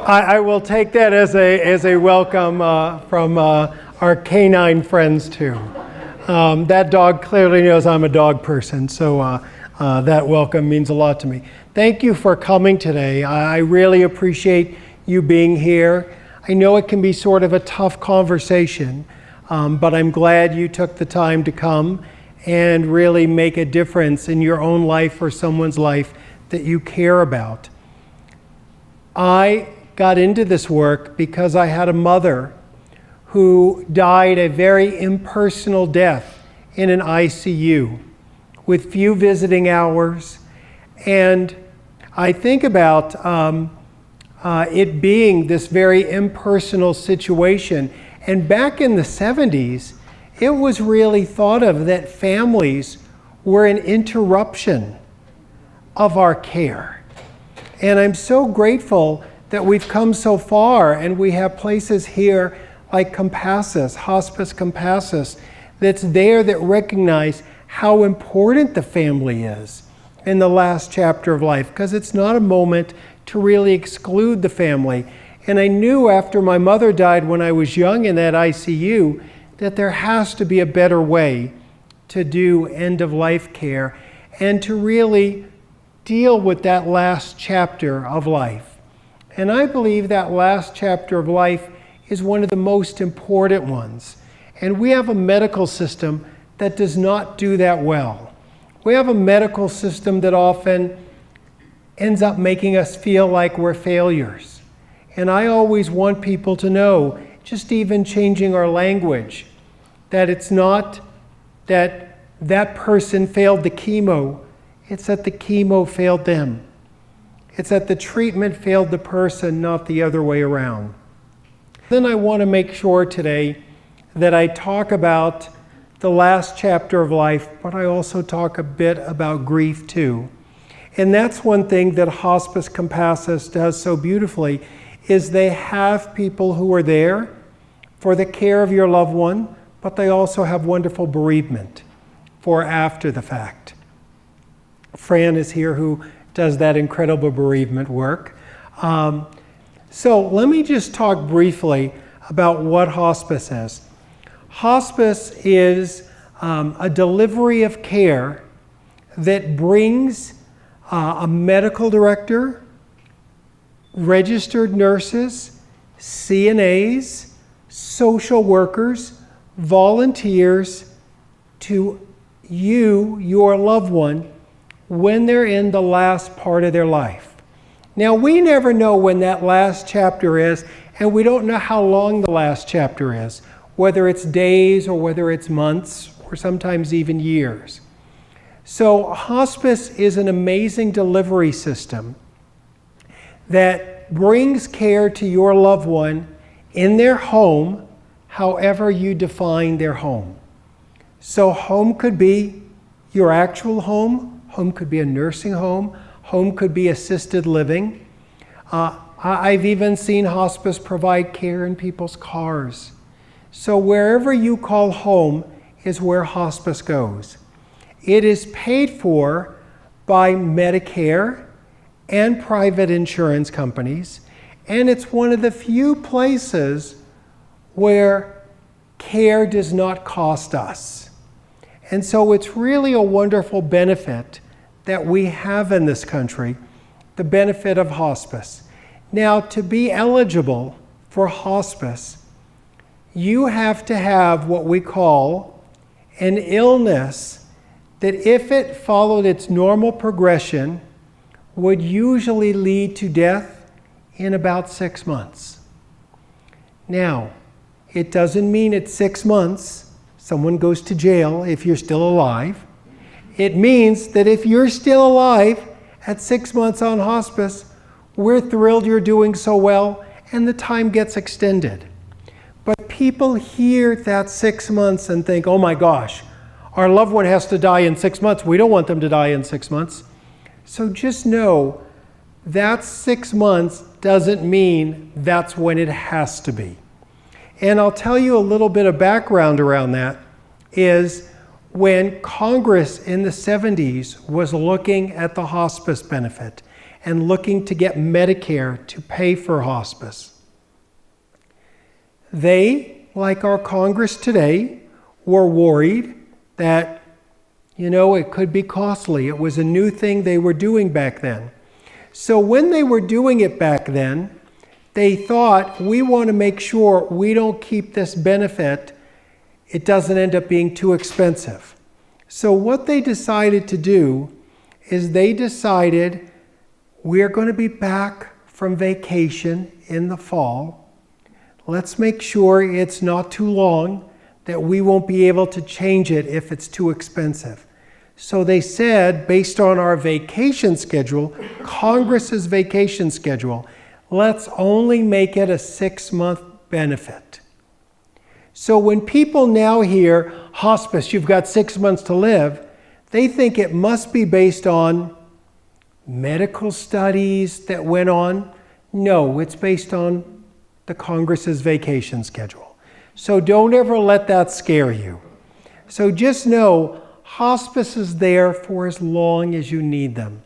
I will take that as a welcome from our canine friends too. That dog clearly knows I'm a dog person, so that welcome means a lot to me. Thank you for coming today. I really appreciate you being here. I know it can be sort of a tough conversation, but I'm glad you took the time to come and really make a difference in your own life or someone's life that you care about. I got into this work because I had a mother who died a very impersonal death in an ICU with few visiting hours. And I think about it being this very impersonal situation. And back in the 70s, it was really thought of that families were an interruption of our care. And I'm so grateful that we've come so far and we have places here like Compassus, Hospice Compassus, that's there that recognize how important the family is in the last chapter of life, because it's not a moment to really exclude the family. And I knew after my mother died when I was young in that ICU that there has to be a better way to do end-of-life care and to really deal with that last chapter of life. And I believe that last chapter of life is one of the most important ones. And we have a medical system that does not do that well. We have a medical system that often ends up making us feel like we're failures. And I always want people to know, just even changing our language, that it's not that that person failed the chemo, it's that the chemo failed them. It's that the treatment failed the person, not the other way around. Then I want to make sure today that I talk about the last chapter of life, but I also talk a bit about grief too. And that's one thing that Hospice Compassus does so beautifully, is they have people who are there for the care of your loved one, but they also have wonderful bereavement for after the fact. Fran is here who does that incredible bereavement work. So let me just talk briefly about what hospice is. Hospice is a delivery of care that brings a medical director, registered nurses, CNAs, social workers, volunteers to you, your loved one, when they're in the last part of their life. Now, we never know when that last chapter is, and we don't know how long the last chapter is, whether it's days or whether it's months or sometimes even years. So hospice is an amazing delivery system that brings care to your loved one in their home, however you define their home. So home could be your actual home, home could be a nursing home, home could be assisted living. I've even seen hospice provide care in people's cars. So wherever you call home is where hospice goes. It is paid for by Medicare and private insurance companies, and it's one of the few places where care does not cost us. And so it's really a wonderful benefit that we have in this country, the benefit of hospice. Now, to be eligible for hospice, you have to have what we call an illness that, if it followed its normal progression, would usually lead to death in about 6 months. Now, it doesn't mean at 6 months someone goes to jail if you're still alive. It means that if you're still alive at 6 months on hospice, we're thrilled you're doing so well, and the time gets extended. But people hear that 6 months and think, oh my gosh, our loved one has to die in 6 months. We don't want them to die in 6 months. So just know that 6 months doesn't mean that's when it has to be. And I'll tell you a little bit of background around that is when Congress in the 70s was looking at the hospice benefit, and looking to get Medicare to pay for hospice. They, like our Congress today, were worried that, it could be costly. It was a new thing they were doing back then. So when they were doing it back then, they thought, we want to make sure we don't keep this benefit. It doesn't end up being too expensive. So what they decided to do is they decided, we're going to be back from vacation in the fall. Let's make sure it's not too long, that we won't be able to change it if it's too expensive. So they said, based on our vacation schedule, Congress's vacation schedule, let's only make it a 6-month benefit. So when people now hear hospice, you've got 6 months to live, they think it must be based on medical studies that went on. No, it's based on the Congress's vacation schedule. So don't ever let that scare you. So just know, hospice is there for as long as you need them.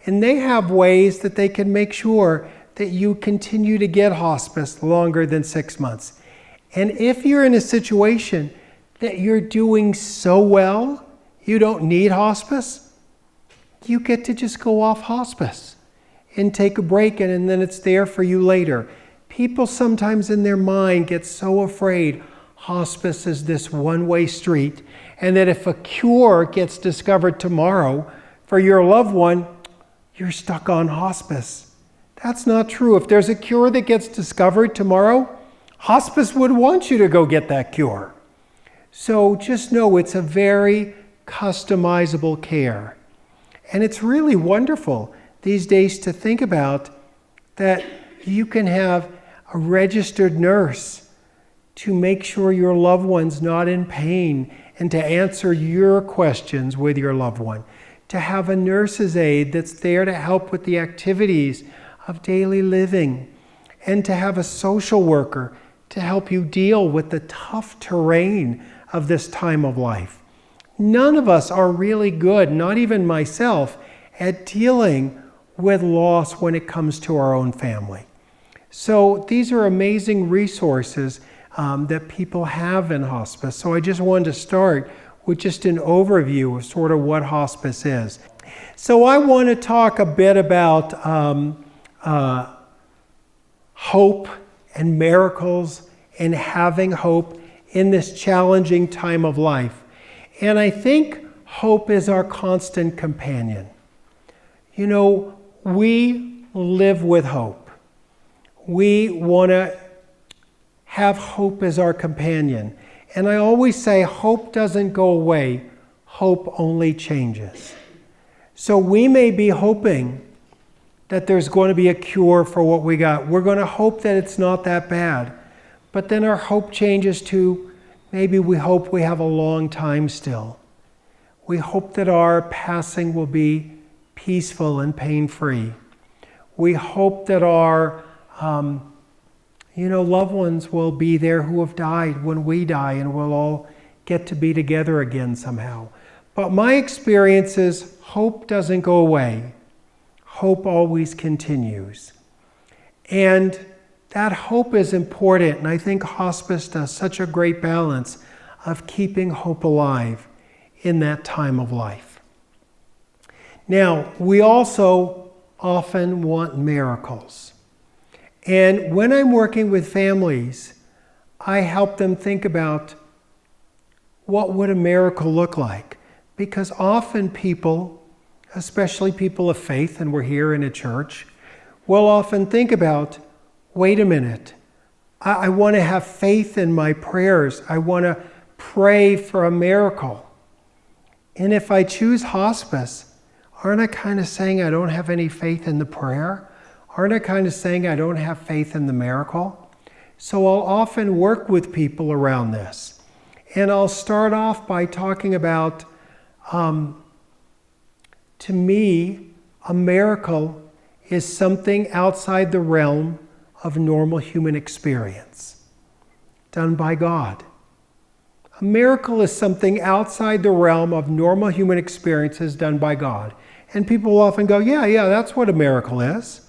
And they have ways that they can make sure that you continue to get hospice longer than 6 months. And if you're in a situation that you're doing so well, you don't need hospice, you get to just go off hospice and take a break, and then it's there for you later. People sometimes in their mind get so afraid hospice is this one-way street, and that if a cure gets discovered tomorrow for your loved one, you're stuck on hospice. That's not true. If there's a cure that gets discovered tomorrow, hospice would want you to go get that cure. So just know it's a very customizable care. And it's really wonderful these days to think about that you can have a registered nurse to make sure your loved one's not in pain and to answer your questions with your loved one. To have a nurse's aide that's there to help with the activities of daily living. And to have a social worker to help you deal with the tough terrain of this time of life. None of us are really good, not even myself, at dealing with loss when it comes to our own family. So these are amazing resources that people have in hospice. So I just wanted to start with just an overview of sort of what hospice is. So I want to talk a bit about hope and miracles and having hope in this challenging time of life. And I think hope is our constant companion. We live with hope. We want to have hope as our companion. And I always say hope doesn't go away, hope only changes. So we may be hoping that there's going to be a cure for what we got. We're going to hope that it's not that bad. But then our hope changes to maybe we hope we have a long time still. We hope that our passing will be peaceful and pain-free. We hope that our loved ones will be there who have died when we die, and we'll all get to be together again somehow. But my experience is hope doesn't go away. Hope always continues. And that hope is important, and I think hospice does such a great balance of keeping hope alive in that time of life. Now, we also often want miracles. And when I'm working with families, I help them think about what would a miracle look like? Because often people, especially people of faith, and we're here in a church, will often think about, wait a minute, I want to have faith in my prayers. I want to pray for a miracle. And if I choose hospice, aren't I kind of saying I don't have any faith in the prayer? Aren't I kind of saying I don't have faith in the miracle? So I'll often work with people around this. And I'll start off by talking about, to me, a miracle is something outside the realm of normal human experience, done by God. A miracle is something outside the realm of normal human experiences done by God. And people will often go, yeah, that's what a miracle is.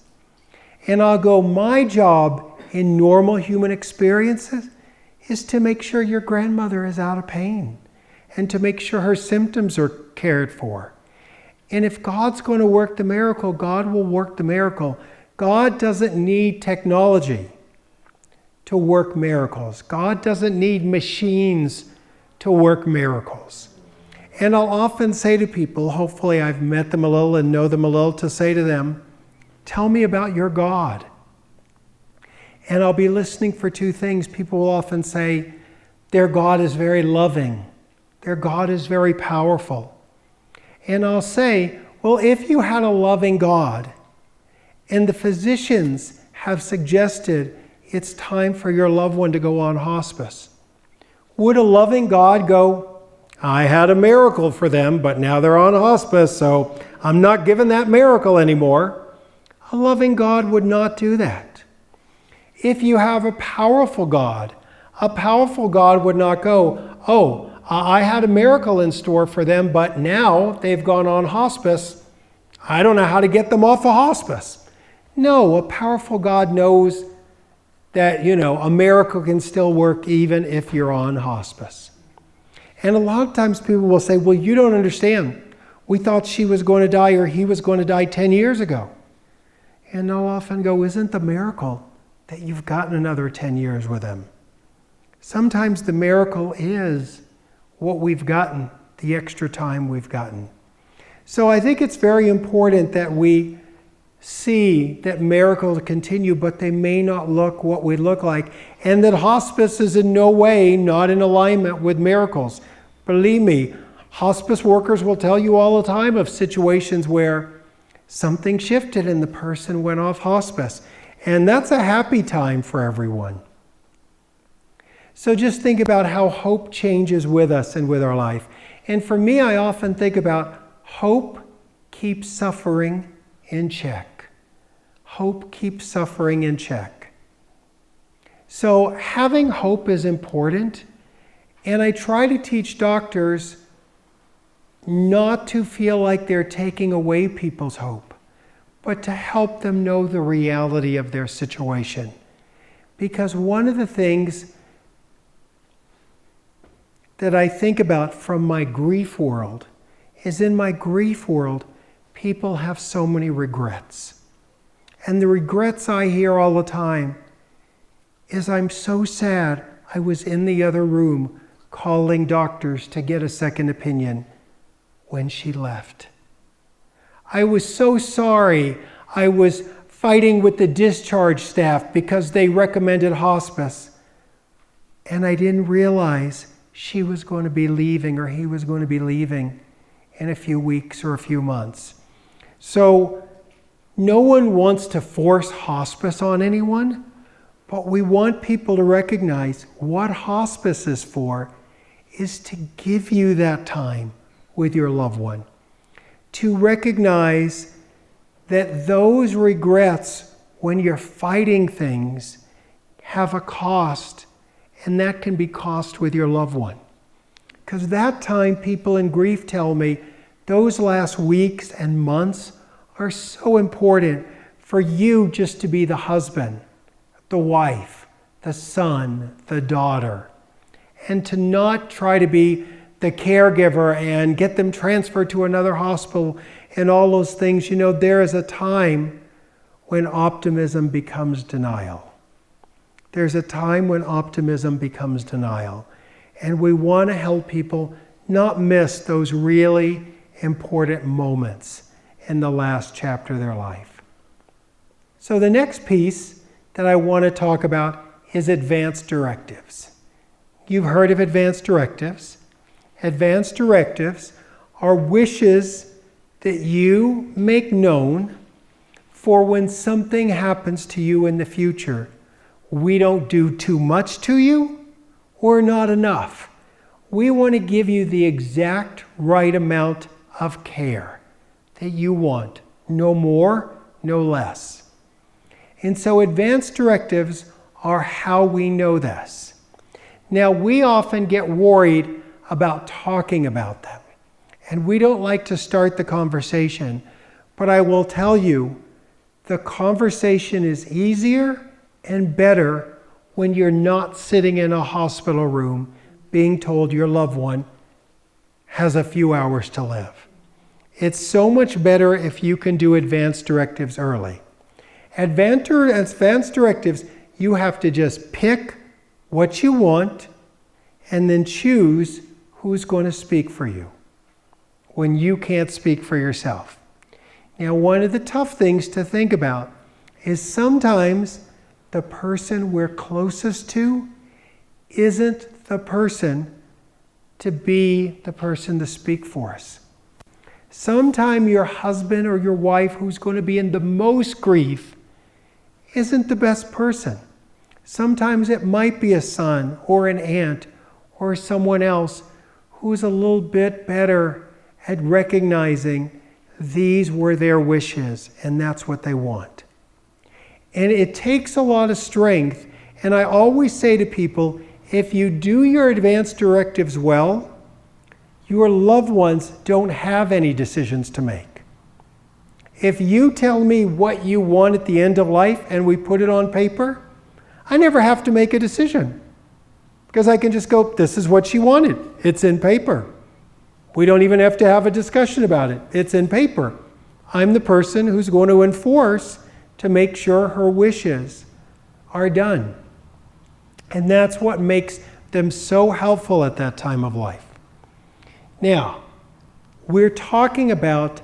And I'll go, my job in normal human experiences is to make sure your grandmother is out of pain and to make sure her symptoms are cared for. And if God's going to work the miracle, God will work the miracle. God doesn't need technology to work miracles. God doesn't need machines to work miracles. And I'll often say to people, hopefully I've met them a little and know them a little, to say to them, tell me about your God. And I'll be listening for two things. People will often say, their God is very loving. Their God is very powerful. And I'll say, well, if you had a loving God, and the physicians have suggested it's time for your loved one to go on hospice, would a loving God go, I had a miracle for them, but now they're on hospice, so I'm not giving that miracle anymore? A loving God would not do that. If you have a powerful God would not go, oh, I had a miracle in store for them, but now they've gone on hospice. I don't know how to get them off of hospice. No, a powerful God knows that, a miracle can still work even if you're on hospice. And a lot of times people will say, well, you don't understand. We thought she was going to die or he was going to die 10 years ago. And I'll often go, isn't the miracle that you've gotten another 10 years with him? Sometimes the miracle is what we've gotten, the extra time we've gotten. So I think it's very important that we see that miracles continue, but they may not look what we look like, and that hospice is in no way not in alignment with miracles. Believe me, hospice workers will tell you all the time of situations where something shifted and the person went off hospice. And that's a happy time for everyone. So just think about how hope changes with us and with our life. And for me, I often think about hope keeps suffering in check. Hope keeps suffering in check. So having hope is important. And I try to teach doctors not to feel like they're taking away people's hope, but to help them know the reality of their situation. Because one of the things that I think about from my grief world is, in my grief world, people have so many regrets. And the regrets I hear all the time is, I'm so sad I was in the other room calling doctors to get a second opinion when she left. I was so sorry I was fighting with the discharge staff because they recommended hospice. And I didn't realize she was going to be leaving or he was going to be leaving in a few weeks or a few months. So no one wants to force hospice on anyone, but we want people to recognize what hospice is for is to give you that time with your loved one. To recognize that those regrets, when you're fighting things, have a cost, and that can be cost with your loved one. Because that time, people in grief tell me, those last weeks and months are so important for you just to be the husband, the wife, the son, the daughter, and to not try to be the caregiver and get them transferred to another hospital and all those things. There is a time when optimism becomes denial. There's a time when optimism becomes denial. And we want to help people not miss those really important moments in the last chapter of their life. So the next piece that I want to talk about is advanced directives. You've heard of advanced directives. Advanced directives are wishes that you make known for when something happens to you in the future. We don't do too much to you or not enough. We want to give you the exact right amount of care that you want. No more, no less. And so advanced directives are how we know this. Now, we often get worried about talking about them. And we don't like to start the conversation But I will tell you, the conversation is easier and better when you're not sitting in a hospital room being told your loved one has a few hours to live. It's so much better if you can do advance directives early. Advanced directives, you have to just pick what you want and then choose who's going to speak for you when you can't speak for yourself. Now, one of the tough things to think about is sometimes the person we're closest to isn't the person to be the person to speak for us. Sometime your husband or your wife who's going to be in the most grief isn't the best person. Sometimes it might be a son or an aunt or someone else who's a little bit better at recognizing these were their wishes and that's what they want. And it takes a lot of strength. And I always say to people, if you do your advance directives well, your loved ones don't have any decisions to make. If you tell me what you want at the end of life and we put it on paper, I never have to make a decision. Because I can just go, this is what she wanted. It's in paper. We don't even have to have a discussion about it. It's in paper. I'm the person who's going to enforce to make sure her wishes are done. And that's what makes them so helpful at that time of life. Now, we're talking about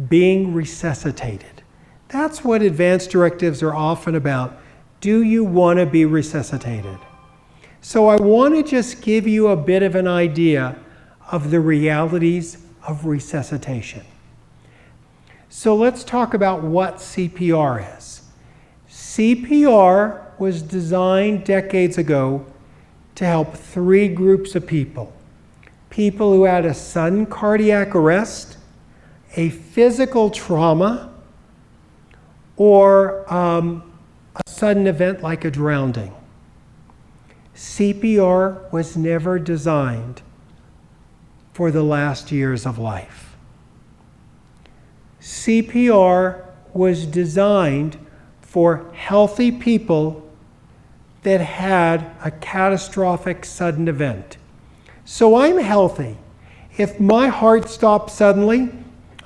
being resuscitated. That's what advanced directives are often about. Do you want to be resuscitated? So I want to just give you a bit of an idea of the realities of resuscitation. So let's talk about what CPR is. CPR was designed decades ago to help three groups of people. People who had a sudden cardiac arrest, a physical trauma, or a sudden event like a drowning. CPR was never designed for the last years of life. CPR was designed for healthy people that had a catastrophic sudden event. So I'm healthy. If my heart stopped suddenly,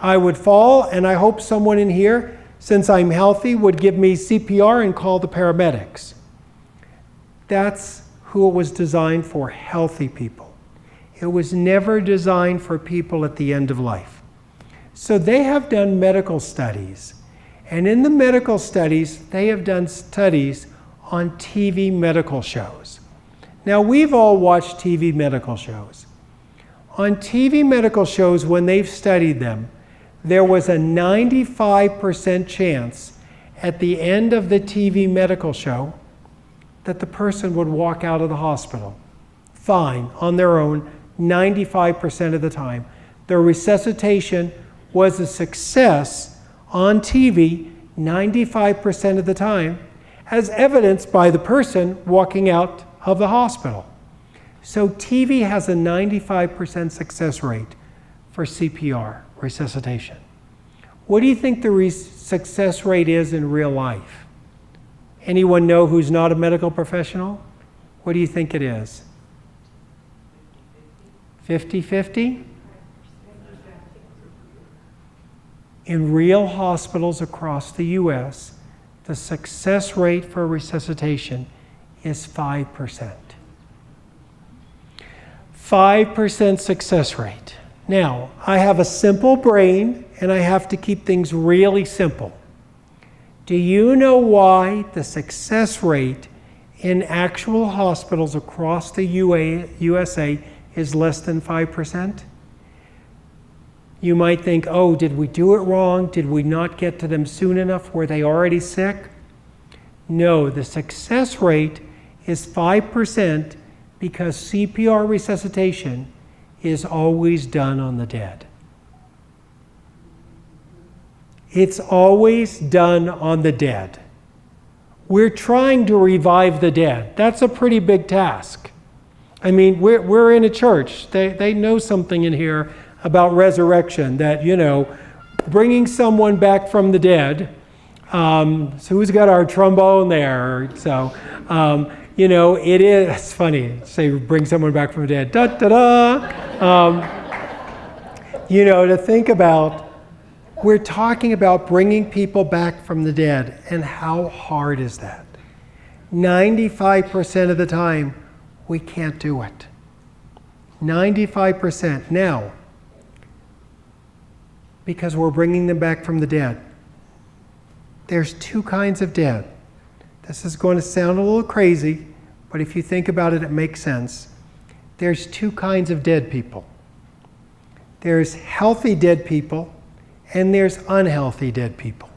I would fall, and I hope someone in here, since I'm healthy, would give me CPR and call the paramedics. That's who it was designed for, healthy people. It was never designed for people at the end of life. So they have done medical studies. And in the medical studies, they have done studies on TV medical shows. Now, we've all watched TV medical shows. On TV medical shows, when they've studied them, there was a 95% chance at the end of the TV medical show that the person would walk out of the hospital fine on their own 95% of the time. Their resuscitation was a success on TV 95% of the time, as evidenced by the person walking out of the hospital. So TV has a 95% success rate for CPR, resuscitation. What do you think the success rate is in real life? Anyone know who's not a medical professional? What do you think it is? 50-50? In real hospitals across the US, the success rate for resuscitation is 5%. 5% success rate. Now, I have a simple brain and I have to keep things really simple. Do you know why the success rate in actual hospitals across the USA is less than 5%? You might think, oh, did we do it wrong? Did we not get to them soon enough? Were they already sick? No, the success rate is 5% because CPR resuscitation is always done on the dead. It's always done on the dead. We're trying to revive the dead. That's a pretty big task. I mean, we're in a church. They know something in here about resurrection, that, bringing someone back from the dead. So who's got our trombone there? So, it is, it's funny, say bring someone back from the dead, da da da. To think about, we're talking about bringing people back from the dead, and how hard is that? 95% of the time, we can't do it. 95%. Now, because we're bringing them back from the dead, there's two kinds of dead. This is going to sound a little crazy, but if you think about it, it makes sense. There's two kinds of dead people. There's healthy dead people, and there's unhealthy dead people.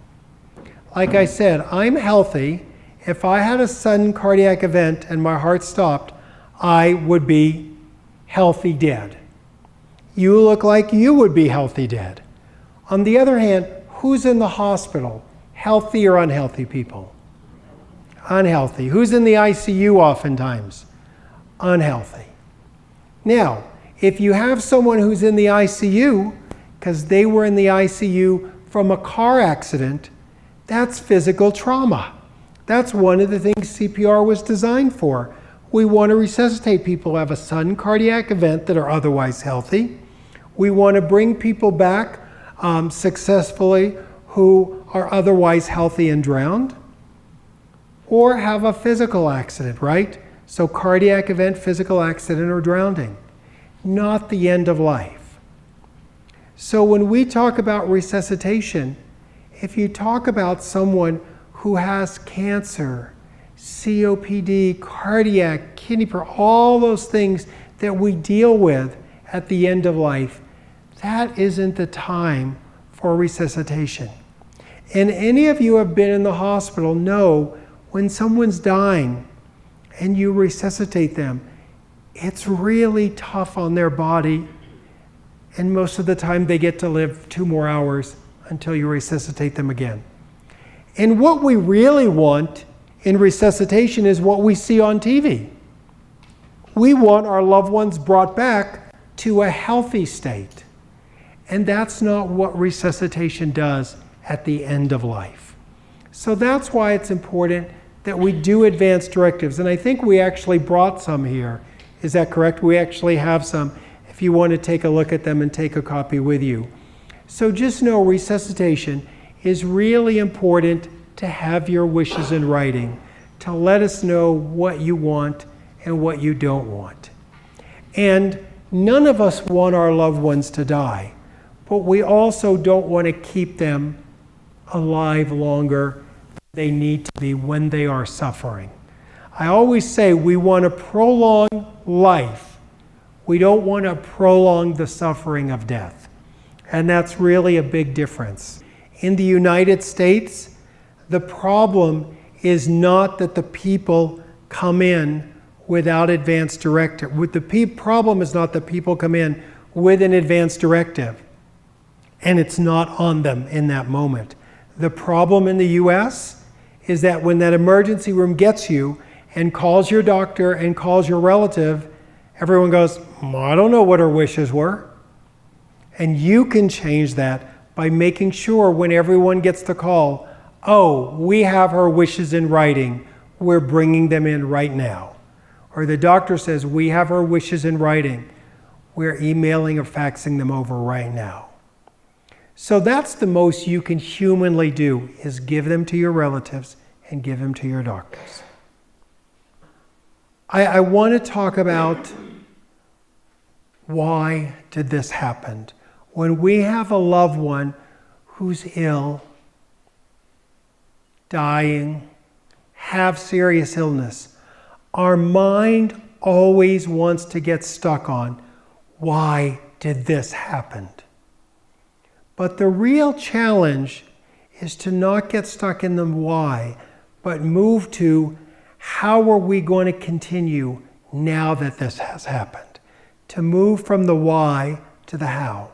Like I said, I'm healthy. If I had a sudden cardiac event and my heart stopped, I would be healthy dead. You look like you would be healthy dead. On the other hand, who's in the hospital? Healthy or unhealthy people? Unhealthy. Who's in the ICU oftentimes? Unhealthy. Now, if you have someone who's in the ICU because they were in the ICU from a car accident, that's physical trauma. That's one of the things CPR was designed for. We want to resuscitate people who have a sudden cardiac event that are otherwise healthy. We want to bring people back successfully who are otherwise healthy and drowned, or have a physical accident, right? So cardiac event, physical accident, or drowning. Not the end of life. So when we talk about resuscitation, if you talk about someone who has cancer, COPD, cardiac, kidney problem, all those things that we deal with at the end of life, that isn't the time for resuscitation. And any of you who have been in the hospital know when someone's dying and you resuscitate them, it's really tough on their body, and most of the time they get to live 2 more hours until you resuscitate them again. And what we really want in resuscitation is what we see on TV. We want our loved ones brought back to a healthy state. And that's not what resuscitation does at the end of life. So that's why it's important that we do advanced directives. And I think we actually brought some here. Is that correct? We actually have some if you want to take a look at them and take a copy with you. So just know resuscitation is really important to have your wishes in writing, to let us know what you want and what you don't want. And none of us want our loved ones to die, but we also don't want to keep them alive longer than they need to be when they are suffering. I always say we want to prolong life. We don't want to prolong the suffering of death. And that's really a big difference. In the United States, the problem is not that the people come in without advance directive. The problem is not that people come in with an advance directive and it's not on them in that moment. The problem in the US is that when that emergency room gets you and calls your doctor and calls your relative, everyone goes, I don't know what her wishes were. And you can change that by making sure when everyone gets the call, oh, we have her wishes in writing, we're bringing them in right now. Or the doctor says, we have her wishes in writing, we're emailing or faxing them over right now. So that's the most you can humanly do, is give them to your relatives and give them to your doctors. I want to talk about why did this happen? When we have a loved one who's ill, dying, have serious illness, our mind always wants to get stuck on, why did this happen? But the real challenge is to not get stuck in the why, but move to how are we going to continue now that this has happened? To move from the why to the how.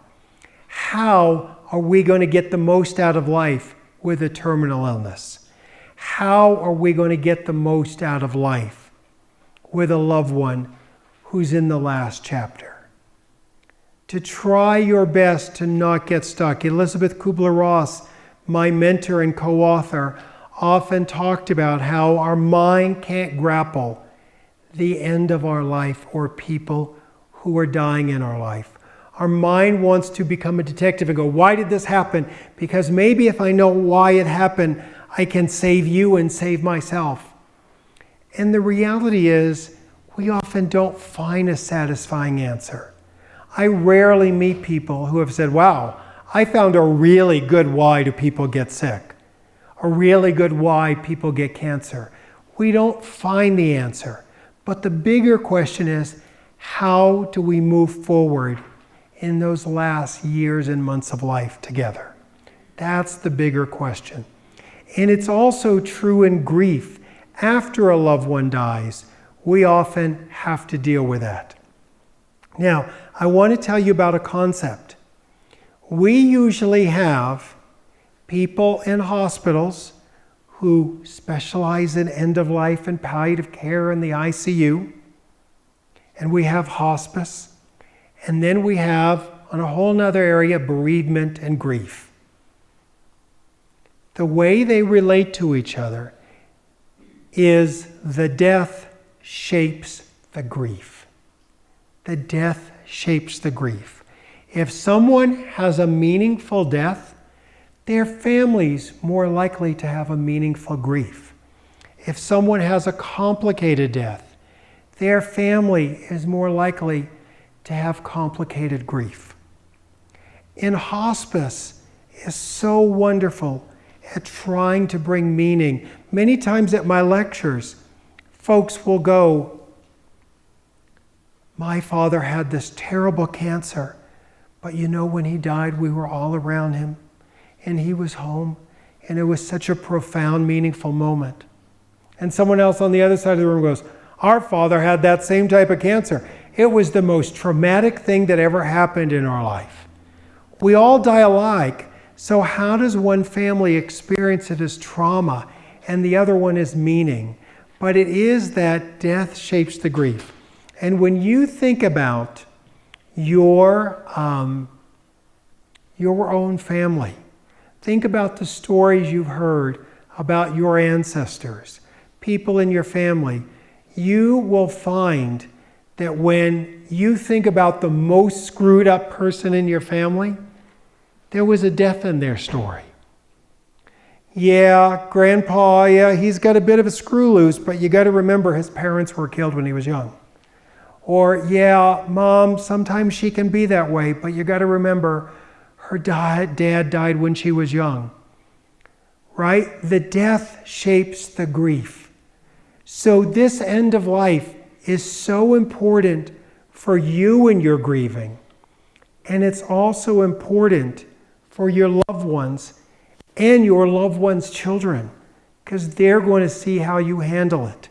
How are we going to get the most out of life with a terminal illness? How are we going to get the most out of life with a loved one who's in the last chapter? to try your best to not get stuck. Elizabeth Kubler-Ross, my mentor and co-author, often talked about how our mind can't grapple the end of our life or people who are dying in our life. Our mind wants to become a detective and go, why did this happen? Because maybe if I know why it happened, I can save you and save myself. And the reality is, we often don't find a satisfying answer. I rarely meet people who have said, wow, I found a really good why do people get sick, a really good why people get cancer. We don't find the answer. But the bigger question is, how do we move forward in those last years and months of life together? That's the bigger question. And it's also true in grief. After a loved one dies, we often have to deal with that. Now, I want to tell you about a concept. We usually have people in hospitals who specialize in end of life and palliative care in the ICU. And we have hospice. And then we have, on a whole nother area, bereavement and grief. The way they relate to each other is the death shapes the grief. The death shapes the grief. If someone has a meaningful death, their family's more likely to have a meaningful grief. If someone has a complicated death, their family is more likely to have complicated grief. In hospice is so wonderful at trying to bring meaning. Many times at my lectures, folks will go, my father had this terrible cancer, but you know, when he died, we were all around him, and he was home, and it was such a profound, meaningful moment. And someone else on the other side of the room goes, our father had that same type of cancer. It was the most traumatic thing that ever happened in our life. We all die alike, so how does one family experience it as trauma and the other one as meaning? But it is that death shapes the grief. And when you think about your own family, think about the stories you've heard about your ancestors, people in your family, you will find that when you think about the most screwed up person in your family, there was a death in their story. Yeah, grandpa, yeah, he's got a bit of a screw loose, but you got to remember his parents were killed when he was young. Or, yeah, mom, sometimes she can be that way, but you got to remember her dad died when she was young. Right? The death shapes the grief. So this end of life is so important for you and your grieving. And it's also important for your loved ones and your loved ones' children, because they're going to see how you handle it.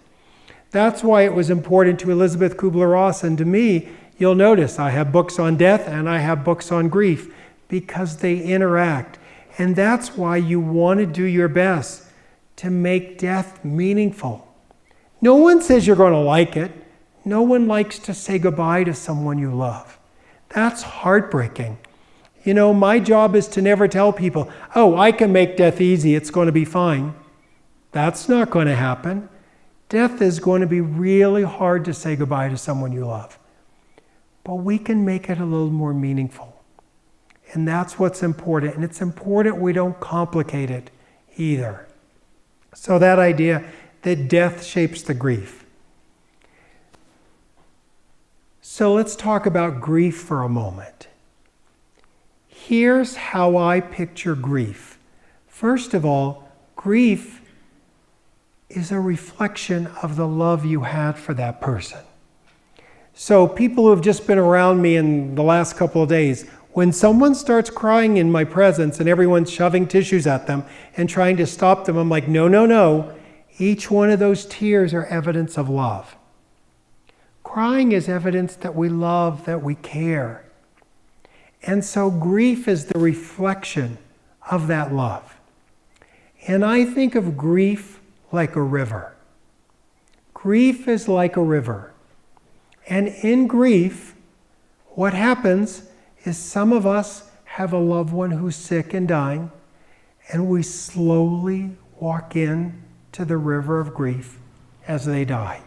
That's why it was important to Elizabeth Kubler-Ross and to me. You'll notice I have books on death and I have books on grief, because they interact. And that's why you want to do your best to make death meaningful. No one says you're going to like it. No one likes to say goodbye to someone you love. That's heartbreaking. You know, my job is to never tell people, oh, I can make death easy, it's going to be fine. That's not going to happen. Death is going to be really hard to say goodbye to someone you love. But we can make it a little more meaningful. And that's what's important. And it's important we don't complicate it either. So that idea that death shapes the grief. So let's talk about grief for a moment. Here's how I picture grief. First of all, grief is a reflection of the love you had for that person. So people who have just been around me in the last couple of days, when someone starts crying in my presence and everyone's shoving tissues at them and trying to stop them, I'm like, no, no, no. Each one of those tears are evidence of love. Crying is evidence that we love, that we care. And so grief is the reflection of that love. And I think of grief like a river. Grief is like a river. And in grief, what happens is some of us have a loved one who's sick and dying, and we slowly walk in to the river of grief as they die.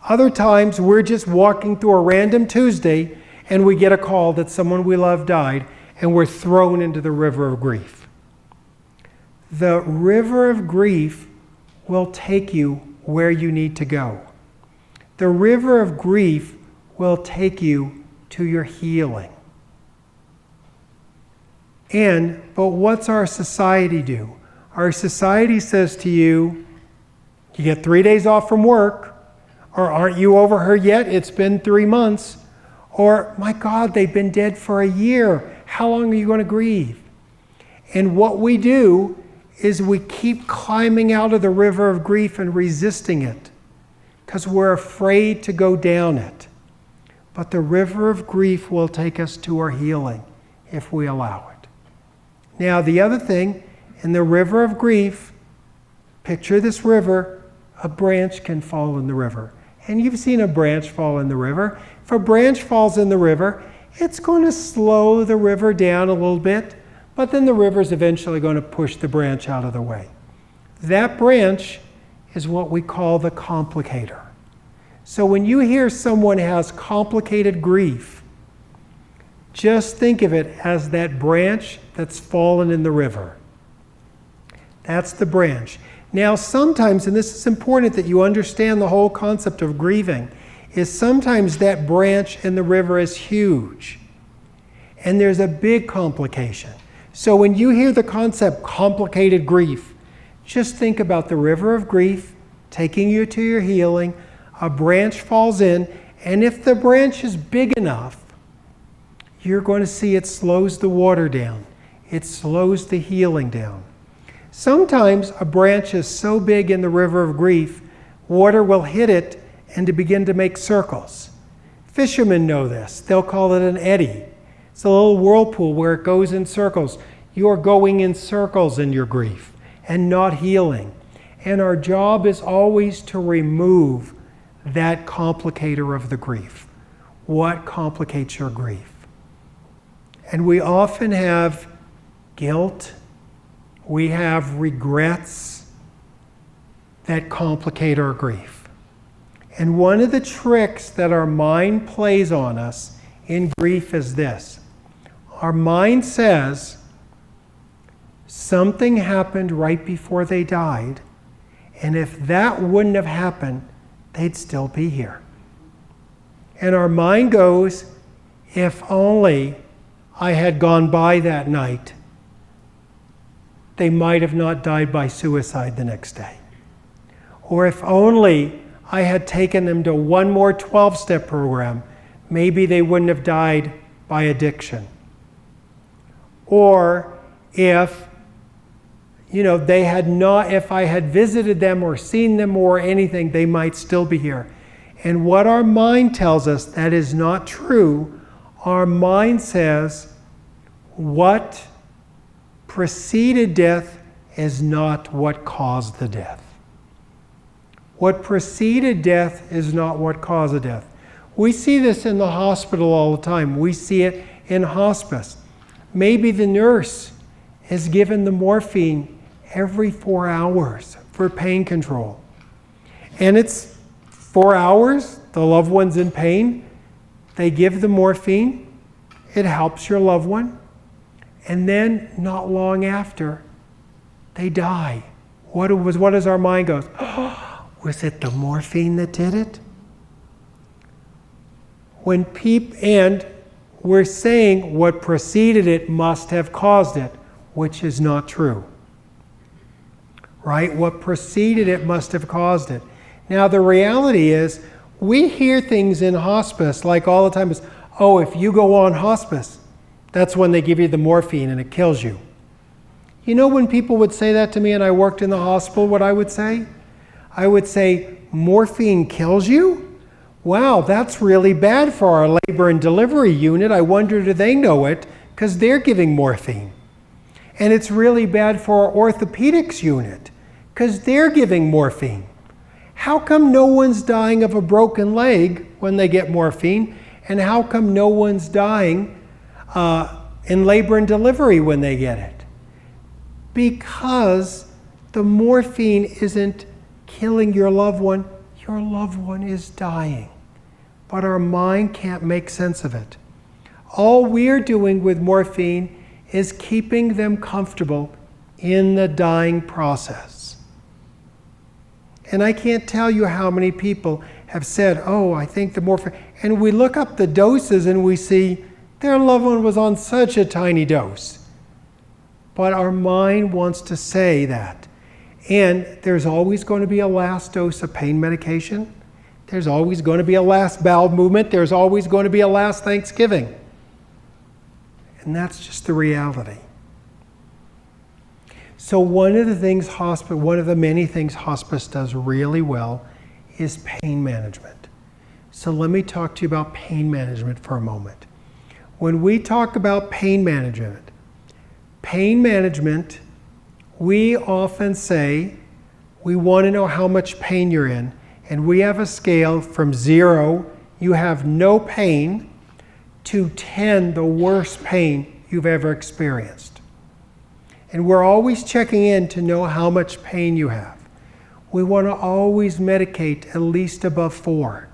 Other times we're just walking through a random Tuesday and we get a call that someone we love died, and we're thrown into the river of grief. The river of grief will take you where you need to go. The river of grief will take you to your healing. But what's our society do? Our society says to you, you get 3 days off from work, or aren't you over her yet? It's been 3 months. Or, my God, they've been dead for a year. How long are you going to grieve? And what we do is we keep climbing out of the river of grief and resisting it because we're afraid to go down it. But the river of grief will take us to our healing if we allow it. Now, the other thing, in the river of grief, picture this river, a branch can fall in the river. And you've seen a branch fall in the river. If a branch falls in the river, it's going to slow the river down a little bit, but then the river's eventually going to push the branch out of the way. That branch is what we call the complicator. So when you hear someone has complicated grief, just think of it as that branch that's fallen in the river. That's the branch. Now sometimes, and this is important that you understand the whole concept of grieving, is sometimes that branch in the river is huge. And there's a big complication. So when you hear the concept complicated grief, just think about the river of grief taking you to your healing. A branch falls in, and if the branch is big enough, you're going to see it slows the water down. It slows the healing down. Sometimes a branch is so big in the river of grief, water will hit it and to begin to make circles. Fishermen know this. They'll call it an eddy. It's a little whirlpool where it goes in circles. You're going in circles in your grief and not healing. And our job is always to remove that complicator of the grief. What complicates your grief? And we often have guilt. We have regrets that complicate our grief. And one of the tricks that our mind plays on us in grief is this. Our mind says, something happened right before they died, and if that wouldn't have happened, they'd still be here. And our mind goes, if only I had gone by that night, they might have not died by suicide the next day. Or if only I had taken them to one more 12-step program, maybe they wouldn't have died by addiction. Or if they had not, if I had visited them or seen them or anything, they might still be here. And what our mind tells us, that is not true. Our mind says, what preceded death is not what caused the death. What preceded death is not what caused the death. We see this in the hospital all the time. We see it in hospice. Maybe the nurse is given the morphine every 4 hours for pain control. And it's 4 hours, the loved one's in pain. They give the morphine. It helps your loved one. And then, not long after, they die. What does our mind go? Oh, was it the morphine that did it? And we're saying what preceded it must have caused it, which is not true. Right? What preceded it must have caused it. Now, the reality is, we hear things in hospice like all the time is, oh, if you go on hospice, that's when they give you the morphine and it kills you. You know when people would say that to me and I worked in the hospital, what I would say? I would say, morphine kills you? Wow, that's really bad for our labor and delivery unit. I wonder, do they know it? Because they're giving morphine. And it's really bad for our orthopedics unit because they're giving morphine. How come no one's dying of a broken leg when they get morphine? And how come no one's dying in labor and delivery when they get it. Because the morphine isn't killing your loved one is dying. But our mind can't make sense of it. All we're doing with morphine is keeping them comfortable in the dying process. And I can't tell you how many people have said, oh, I think the morphine, and we look up the doses and we see their loved one was on such a tiny dose. But our mind wants to say that. And there's always going to be a last dose of pain medication. There's always going to be a last bowel movement. There's always going to be a last Thanksgiving. And that's just the reality. So one of the many things hospice does really well is pain management. So let me talk to you about pain management for a moment. When we talk about pain management, we often say we want to know how much pain you're in, and we have a scale from 0, you have no pain, to 10, the worst pain you've ever experienced. And we're always checking in to know how much pain you have. We want to always medicate at least above 4.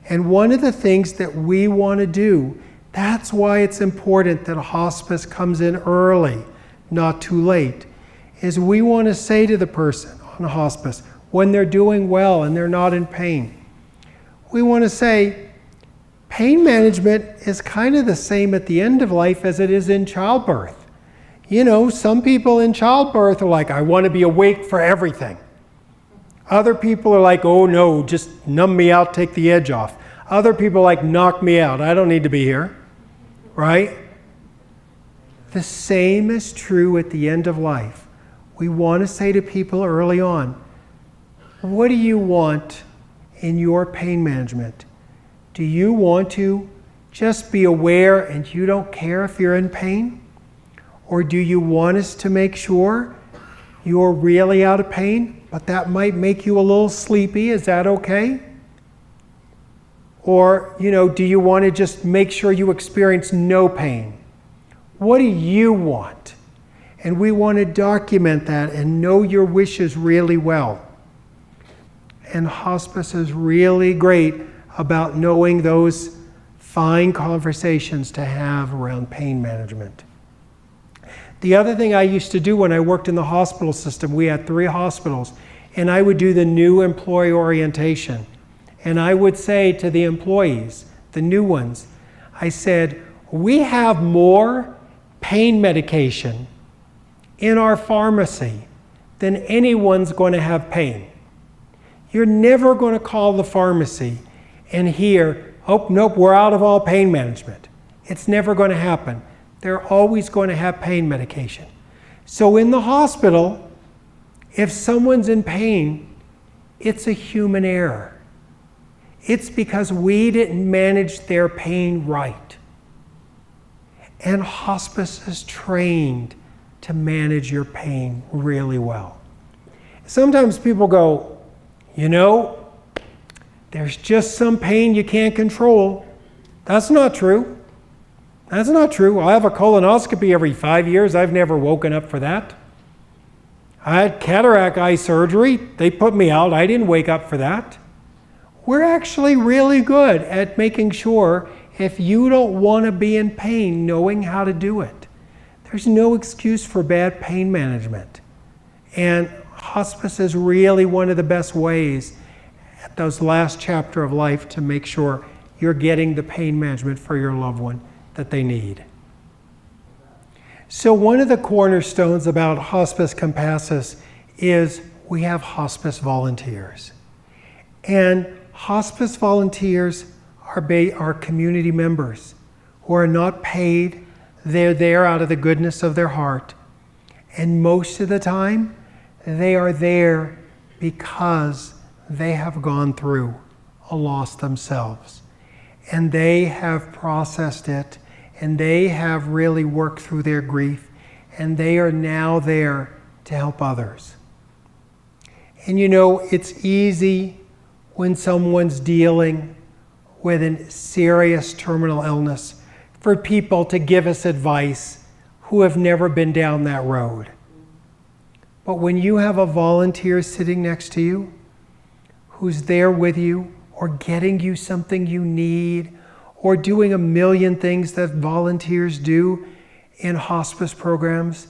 And one of the things that we want to do, that's why it's important that hospice comes in early, not too late, is we want to say to the person on hospice, when they're doing well and they're not in pain, we want to say, pain management is kind of the same at the end of life as it is in childbirth. You know, some people in childbirth are like, I want to be awake for everything. Other people are like, oh no, just numb me out, take the edge off. Other people are like, knock me out, I don't need to be here, right? The same is true at the end of life. We want to say to people early on, what do you want in your pain management? Do you want to just be aware and you don't care if you're in pain? Or do you want us to make sure you're really out of pain, but that might make you a little sleepy? Is that okay? Or, do you want to just make sure you experience no pain? What do you want? And we want to document that and know your wishes really well. And hospice is really great about knowing those fine conversations to have around pain management. The other thing I used to do when I worked in the hospital system, we had 3 hospitals, and I would do the new employee orientation. And I would say to the employees, the new ones, I said, we have more pain medication in our pharmacy than anyone's going to have pain. You're never going to call the pharmacy and hear, oh, nope, we're out of all pain management. It's never going to happen. They're always going to have pain medication. So in the hospital, if someone's in pain, it's a human error. It's because we didn't manage their pain right. And hospice is trained to manage your pain really well. Sometimes people go, there's just some pain you can't control. That's not true. That's not true. I have a colonoscopy every 5 years. I've never woken up for that. I had cataract eye surgery. They put me out. I didn't wake up for that. We're actually really good at making sure if you don't want to be in pain, knowing how to do it. There's no excuse for bad pain management. And hospice is really one of the best ways at those last chapter of life to make sure you're getting the pain management for your loved one that they need. So one of the cornerstones about Hospice Compassus is we have hospice volunteers. And hospice volunteers are community members who are not paid. They're there out of the goodness of their heart. And most of the time, they are there because they have gone through a loss themselves. And they have processed it, and they have really worked through their grief, and they are now there to help others. And it's easy when someone's dealing with a serious terminal illness for people to give us advice who have never been down that road. But when you have a volunteer sitting next to you, who's there with you, or getting you something you need, or doing a million things that volunteers do in hospice programs,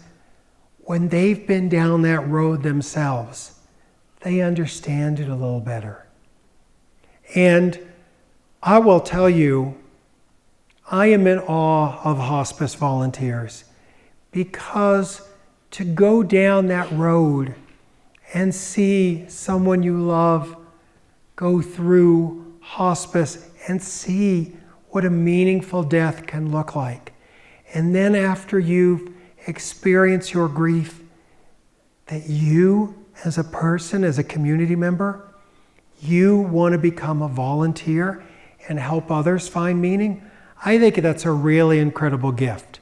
when they've been down that road themselves, they understand it a little better. And I will tell you, I am in awe of hospice volunteers, because to go down that road and see someone you love go through hospice and see what a meaningful death can look like. And then after you've experienced your grief, that you as a person, as a community member, you want to become a volunteer and help others find meaning, I think that's a really incredible gift.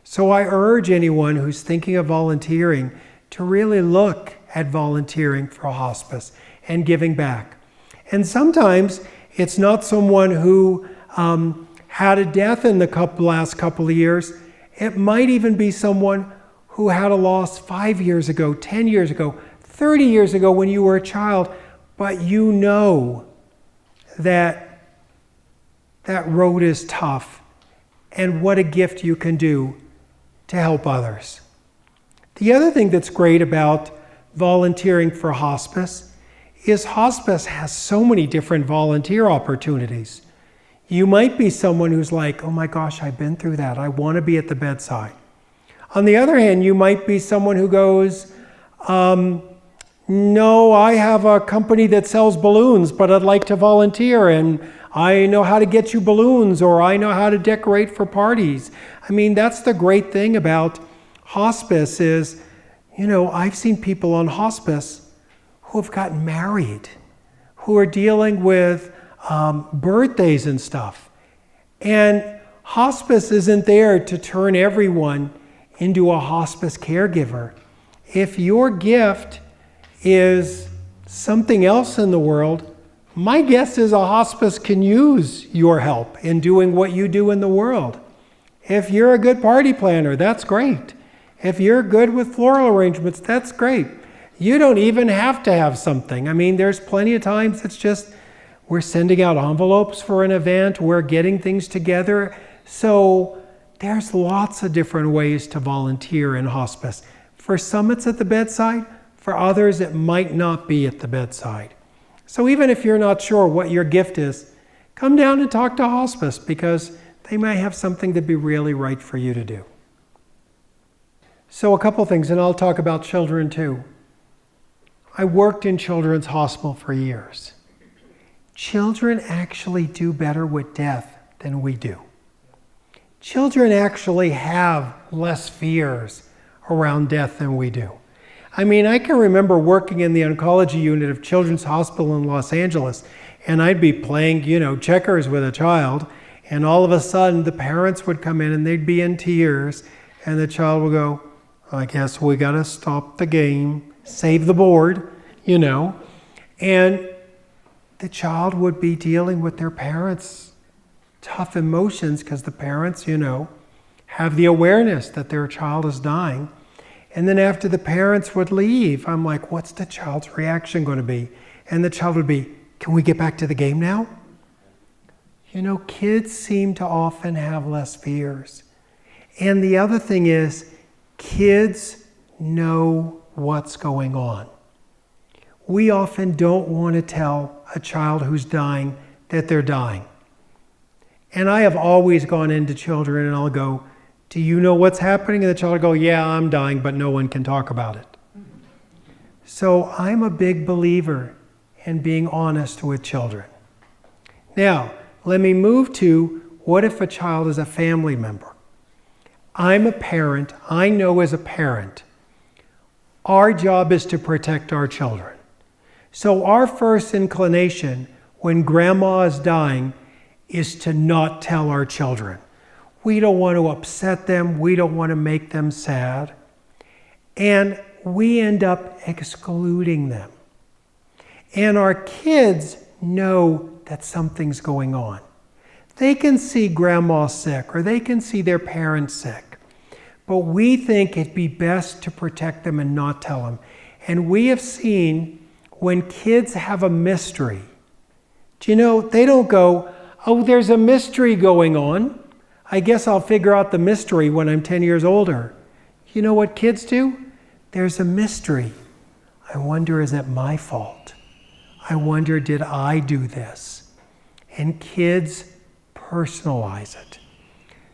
So I urge anyone who's thinking of volunteering to really look at volunteering for hospice and giving back. And sometimes it's not someone who had a death in the last couple of years. It might even be someone who had a loss 5 years ago, 10 years ago, 30 years ago when you were a child, but you know that that road is tough, and what a gift you can do to help others. The other thing that's great about volunteering for hospice is hospice has so many different volunteer opportunities. You might be someone who's like, oh my gosh, I've been through that. I want to be at the bedside. On the other hand, you might be someone who goes, no, I have a company that sells balloons, but I'd like to volunteer, and I know how to get you balloons, or I know how to decorate for parties. I mean, that's the great thing about hospice is, I've seen people on hospice who have gotten married, who are dealing with birthdays and stuff. And hospice isn't there to turn everyone into a hospice caregiver. If your gift is something else in the world, my guess is a hospice can use your help in doing what you do in the world. If you're a good party planner, that's great. If you're good with floral arrangements, that's great. You don't even have to have something. I mean, there's plenty of times it's just we're sending out envelopes for an event, we're getting things together. So there's lots of different ways to volunteer in hospice. For some, it's at the bedside. For others, it might not be at the bedside. So even if you're not sure what your gift is, come down and talk to hospice, because they might have something that'd be really right for you to do. So a couple things, and I'll talk about children too. I worked in children's hospital for years. Children actually do better with death than we do. Children actually have less fears around death than we do. I mean, I can remember working in the oncology unit of Children's Hospital in Los Angeles, and I'd be playing, checkers with a child, and all of a sudden the parents would come in and they'd be in tears, and the child would go, I guess we gotta stop the game, save the board, and the child would be dealing with their parents' tough emotions because the parents, have the awareness that their child is dying. And then after the parents would leave, I'm like, what's the child's reaction going to be? And the child would be, can we get back to the game now? Kids seem to often have less fears. And the other thing is, kids know what's going on. We often don't want to tell a child who's dying that they're dying. And I have always gone into children and I'll go, do you know what's happening? And the child will go, yeah, I'm dying, but no one can talk about it. So I'm a big believer in being honest with children. Now, let me move to, what if a child is a family member? I'm a parent. I know as a parent, our job is to protect our children. So our first inclination when grandma is dying is to not tell our children. We don't want to upset them. We don't want to make them sad. And we end up excluding them. And our kids know that something's going on. They can see grandma sick or they can see their parents sick. But we think it'd be best to protect them and not tell them. And we have seen when kids have a mystery, do you know, they don't go, oh, there's a mystery going on. I guess I'll figure out the mystery when I'm 10 years older. You know what kids do? There's a mystery. I wonder, is it my fault? I wonder, did I do this? And kids personalize it.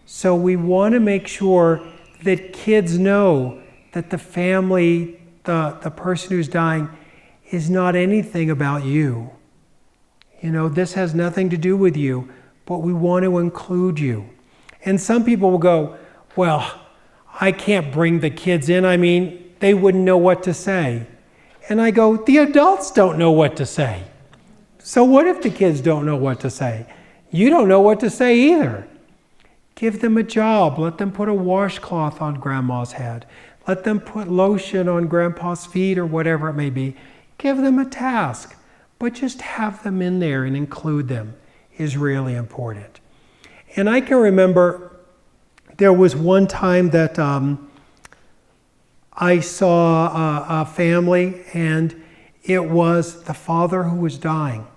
So we want to make sure that kids know that the family, the person who's dying, is not anything about you. You know, this has nothing to do with you, but we want to include you. And some people will go, well, I can't bring the kids in. I mean, they wouldn't know what to say. And I go, the adults don't know what to say. So what if the kids don't know what to say? You don't know what to say either. Give them a job. Let them put a washcloth on grandma's head. Let them put lotion on grandpa's feet or whatever it may be. Give them a task. But just have them in there and include them is really important. And I can remember there was one time that I saw a family, and it was the father who was dying.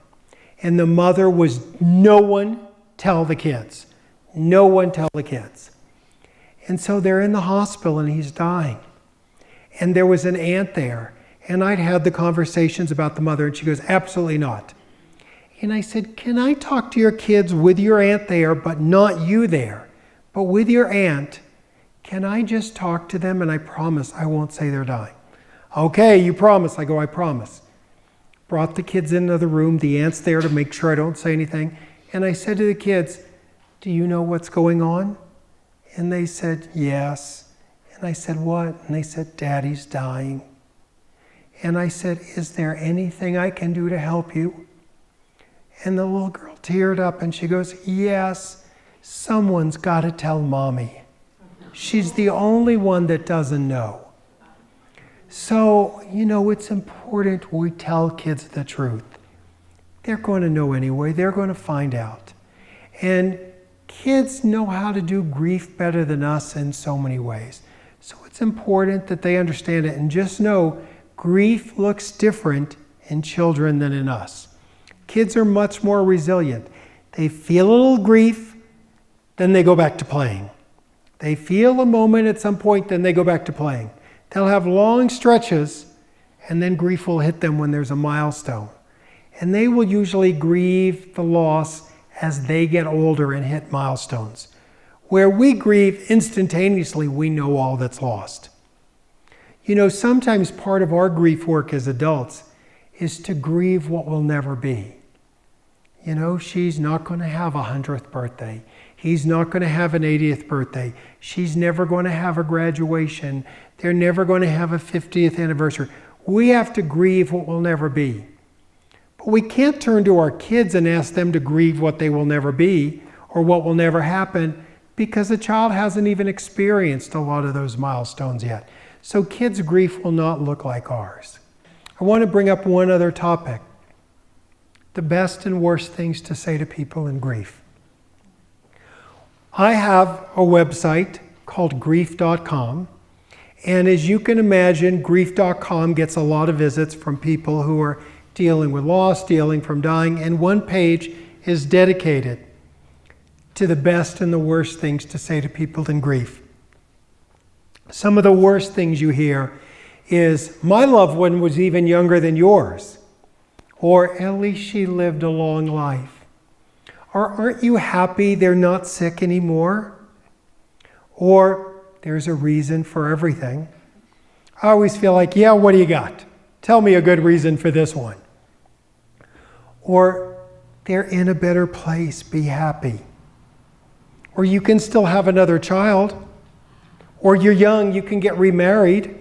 And the mother was, no one tell the kids. No one tell the kids. And so they're in the hospital and he's dying. And there was an aunt there. And I'd had the conversations about the mother, and she goes, absolutely not. And I said, can I talk to your kids with your aunt there, but not you there, but with your aunt? Can I just talk to them? And I promise I won't say they're dying. Okay, you promise. I go, I promise. Brought the kids into the room. The aunt's there to make sure I don't say anything. And I said to the kids, do you know what's going on? And they said, yes. And I said, what? And they said, Daddy's dying. And I said, is there anything I can do to help you? And the little girl teared up and she goes, yes, someone's got to tell Mommy. She's the only one that doesn't know. So, you know, it's important we tell kids the truth. They're going to know anyway. They're going to find out. And kids know how to do grief better than us in so many ways. So it's important that they understand it. And just know, grief looks different in children than in us. Kids are much more resilient. They feel a little grief, then they go back to playing. They feel a moment at some point, then they go back to playing. They'll have long stretches, and then grief will hit them when there's a milestone. And they will usually grieve the loss as they get older and hit milestones. Where we grieve instantaneously, we know all that's lost. You know, sometimes part of our grief work as adults is to grieve what will never be. You know, she's not going to have a 100th birthday. He's not going to have an 80th birthday. She's never going to have a graduation. They're never going to have a 50th anniversary. We have to grieve what will never be. But we can't turn to our kids and ask them to grieve what they will never be or what will never happen, because the child hasn't even experienced a lot of those milestones yet. So kids' grief will not look like ours. I want to bring up one other topic. The best and worst things to say to people in grief. I have a website called grief.com. And as you can imagine, grief.com gets a lot of visits from people who are dealing with loss, dealing from dying. And one page is dedicated to the best and the worst things to say to people in grief. Some of the worst things you hear is, my loved one was even younger than yours. Or, at least she lived a long life. Or, aren't you happy they're not sick anymore? Or, there's a reason for everything. I always feel like, yeah, what do you got? Tell me a good reason for this one. Or, they're in a better place, be happy. Or you can still have another child. Or you're young, you can get remarried.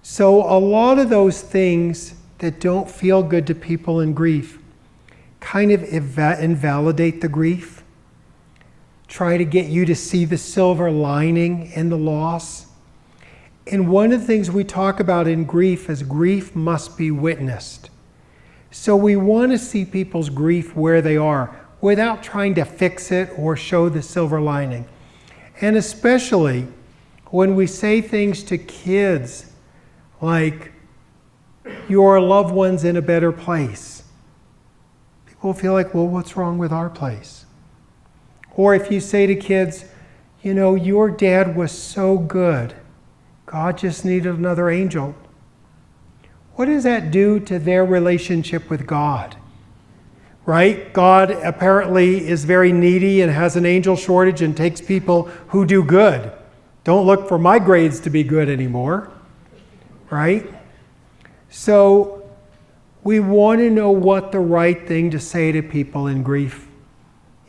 So a lot of those things that don't feel good to people in grief kind of invalidate the grief. Try to get you to see the silver lining in the loss. And one of the things we talk about in grief is grief must be witnessed. So we want to see people's grief where they are without trying to fix it or show the silver lining. And especially when we say things to kids like, your loved one's in a better place. People feel like, well, what's wrong with our place? Or if you say to kids, you know, your dad was so good, God just needed another angel. What does that do to their relationship with God? Right? God apparently is very needy and has an angel shortage and takes people who do good. Don't look for my grades to be good anymore. Right? So we want to know what the right thing to say to people in grief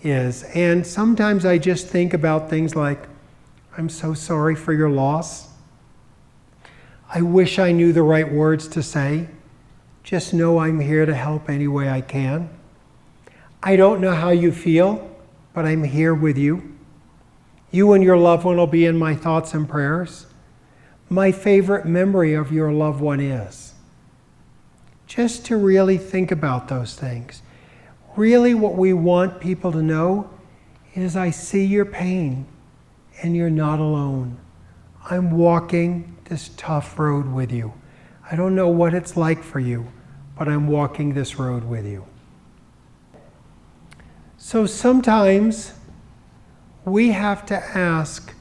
is. And sometimes I just think about things like, I'm so sorry for your loss. I wish I knew the right words to say. Just know I'm here to help any way I can. I don't know how you feel, but I'm here with you. You and your loved one will be in my thoughts and prayers. My favorite memory of your loved one is. Just to really think about those things. Really what we want people to know is I see your pain and you're not alone. I'm walking this tough road with you. I don't know what it's like for you, but I'm walking this road with you. So sometimes we have to ask,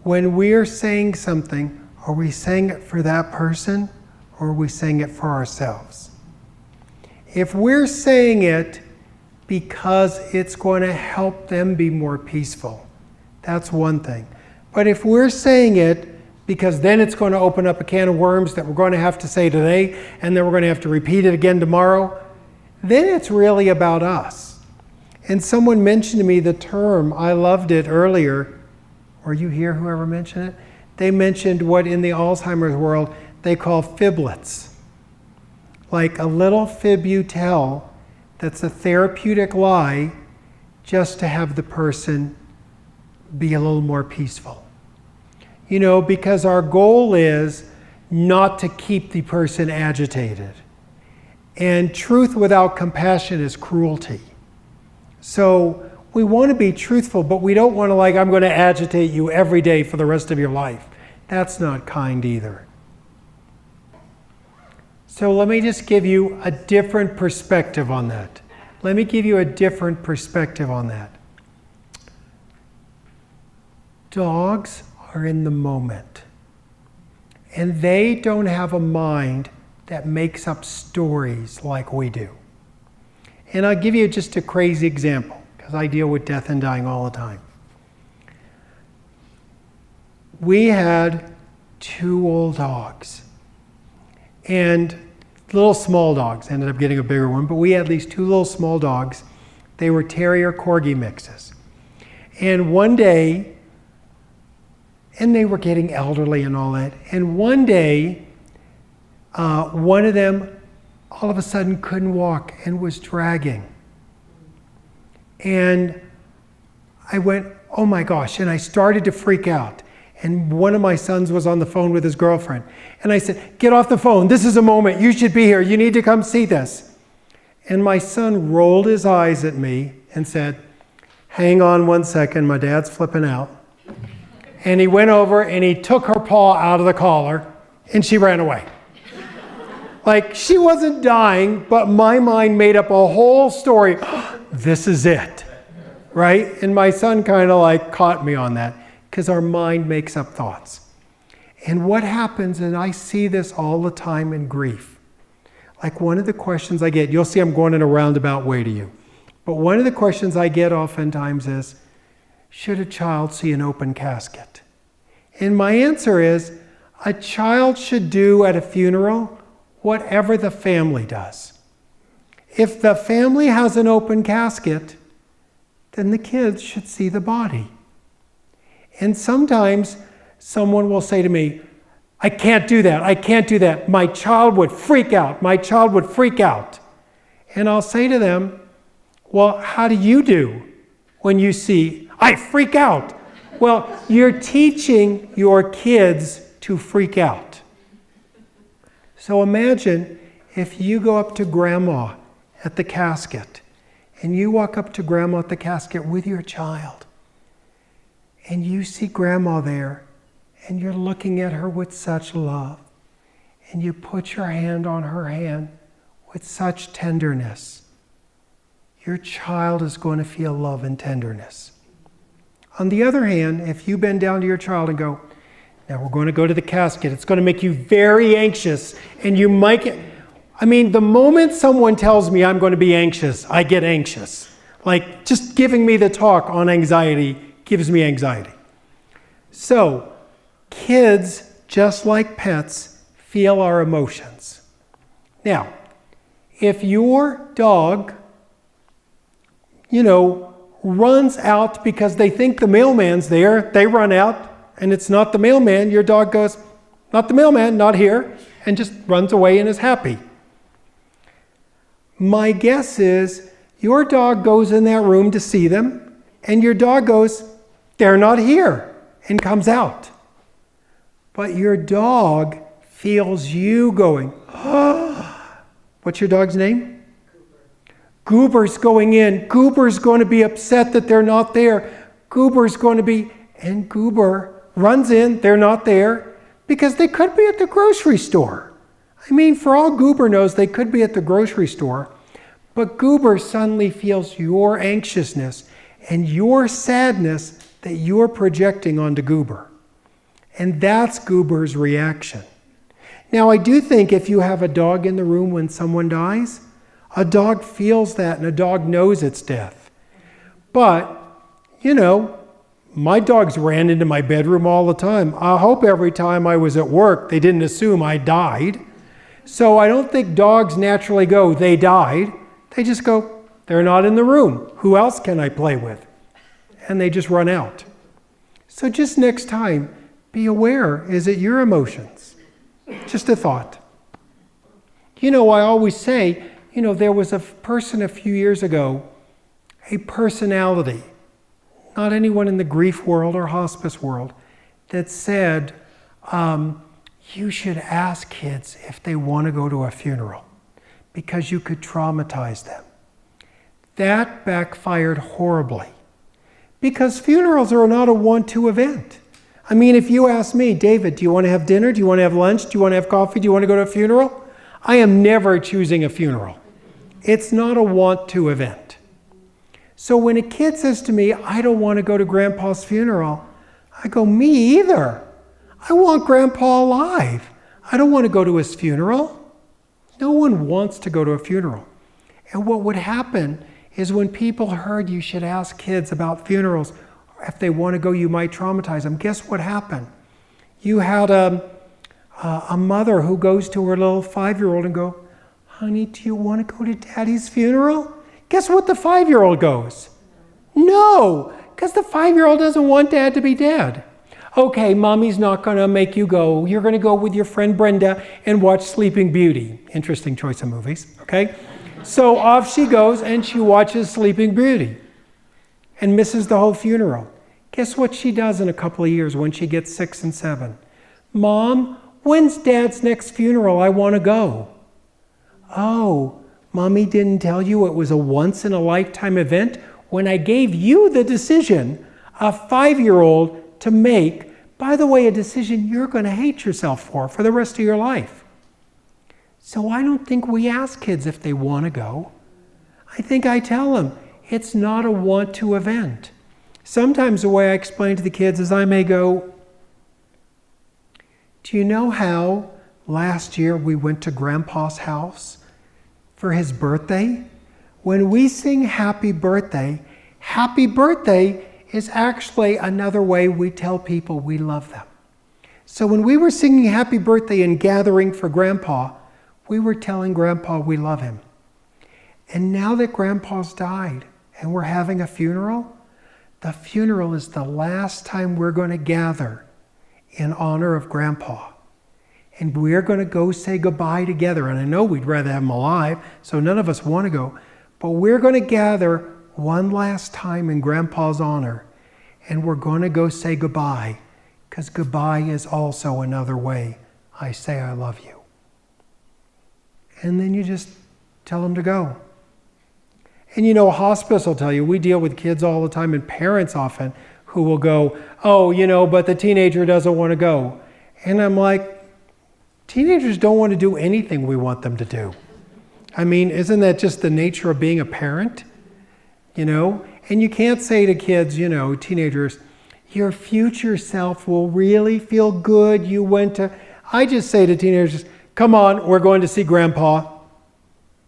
when we're saying something, are we saying it for that person or are we saying it for ourselves? If we're saying it because it's going to help them be more peaceful, that's one thing. But if we're saying it because then it's going to open up a can of worms that we're going to have to say today, and then we're going to have to repeat it again tomorrow, then it's really about us. And someone mentioned to me the term, I loved it earlier. Were you here, whoever mentioned it? They mentioned what in the Alzheimer's world they call fiblets. Like a little fib you tell that's a therapeutic lie just to have the person be a little more peaceful. You know, because our goal is not to keep the person agitated. And truth without compassion is cruelty. So we want to be truthful, but we don't want to like, I'm going to agitate you every day for the rest of your life. That's not kind either. So let me just give you a different perspective on that. Let me give you a different perspective on that. Dogs are in the moment. And they don't have a mind that makes up stories like we do. And I'll give you just a crazy example, because I deal with death and dying all the time. We had 2 old dogs. And little small dogs, ended up getting a bigger one, but we had these 2 little small dogs. They were Terrier Corgi mixes. And one day, and they were getting elderly and all that. And one day, one of them all of a sudden couldn't walk and was dragging. And I went, oh my gosh, and I started to freak out. And one of my sons was on the phone with his girlfriend. And I said, get off the phone, this is a moment, you should be here, you need to come see this. And my son rolled his eyes at me and said, hang on one second, my dad's flipping out. And he went over and he took her paw out of the collar and she ran away. Like, she wasn't dying, but my mind made up a whole story. This is it, right? And my son kind of like caught me on that because our mind makes up thoughts. And what happens, and I see this all the time in grief. Like one of the questions I get, you'll see I'm going in a roundabout way to you. But one of the questions I get oftentimes is, should a child see an open casket? And my answer is, a child should do at a funeral whatever the family does. If the family has an open casket, then the kids should see the body. And sometimes someone will say to me, I can't do that, I can't do that. My child would freak out, my child would freak out. And I'll say to them, well, how do you do when you see, I freak out? Well, you're teaching your kids to freak out. So imagine if you go up to Grandma at the casket, and you walk up to Grandma at the casket with your child, and you see Grandma there, and you're looking at her with such love, and you put your hand on her hand with such tenderness, your child is going to feel love and tenderness. On the other hand, if you bend down to your child and go, now we're going to go to the casket, it's going to make you very anxious, and you might get, the moment someone tells me I'm going to be anxious, I get anxious. Like, just giving me the talk on anxiety gives me anxiety. So, kids, just like pets, feel our emotions. Now, if your dog, runs out because they think the mailman's there, they run out, and it's not the mailman, your dog goes, not the mailman, not here, and just runs away and is happy. My guess is your dog goes in that room to see them, and your dog goes, they're not here, and comes out. But your dog feels you going, oh. What's your dog's name? Goober's going in. Goober's going to be upset that they're not there. Goober's going to be, and Goober runs in, they're not there, because they could be at the grocery store. For all Goober knows, they could be at the grocery store, but Goober suddenly feels your anxiousness and your sadness that you're projecting onto Goober. And that's Goober's reaction. Now, I do think if you have a dog in the room when someone dies, a dog feels that and a dog knows it's death. But, my dogs ran into my bedroom all the time. I hope every time I was at work, they didn't assume I died. So I don't think dogs naturally go, they died. They just go, they're not in the room. Who else can I play with? And they just run out. So just next time, be aware, is it your emotions? Just a thought. I always say, there was a person a few years ago, a personality, not anyone in the grief world or hospice world, that said, you should ask kids if they want to go to a funeral because you could traumatize them. That backfired horribly because funerals are not a want-to event. If you ask me, David, do you want to have dinner? Do you want to have lunch? Do you want to have coffee? Do you want to go to a funeral? I am never choosing a funeral. It's not a want-to event. So when a kid says to me, I don't want to go to Grandpa's funeral, I go, me either. I want Grandpa alive. I don't want to go to his funeral. No one wants to go to a funeral. And what would happen is when people heard you should ask kids about funerals, if they want to go, you might traumatize them. Guess what happened? You had a mother who goes to her little 5-year-old and go, honey, do you want to go to Daddy's funeral? Guess what the 5-year-old goes? No, because the 5-year-old doesn't want Dad to be dead. Okay, Mommy's not going to make you go. You're going to go with your friend Brenda and watch Sleeping Beauty. Interesting choice of movies, okay? So off she goes and she watches Sleeping Beauty and misses the whole funeral. Guess what she does in a couple of years when she gets 6 and 7? Mom, when's Dad's next funeral? I want to go. Oh, Mommy didn't tell you it was a once-in-a-lifetime event when I gave you the decision, a 5-year-old, to make, by the way, a decision you're going to hate yourself for the rest of your life. So I don't think we ask kids if they want to go. I think I tell them, it's not a want-to event. Sometimes the way I explain to the kids is I may go, do you know how last year we went to Grandpa's house for his birthday? When we sing happy birthday is actually another way we tell people we love them. So when we were singing happy birthday and gathering for Grandpa, we were telling Grandpa we love him. And now that Grandpa's died and we're having a funeral, the funeral is the last time we're going to gather in honor of Grandpa. And we're going to go say goodbye together. And I know we'd rather have him alive, so none of us want to go. But we're going to gather one last time in Grandpa's honor. And we're going to go say goodbye, because goodbye is also another way I say I love you. and then you just tell them to go. And you know, hospice will tell you, we deal with kids all the time and parents often who will go, oh, you know, but the teenager doesn't want to go. And I'm like, teenagers don't want to do anything we want them to do. I mean, isn't that just the nature of being a parent? You know? And you can't say to kids, you know, teenagers, your future self will really feel good. You went to... I just say to teenagers, come on, we're going to see Grandpa.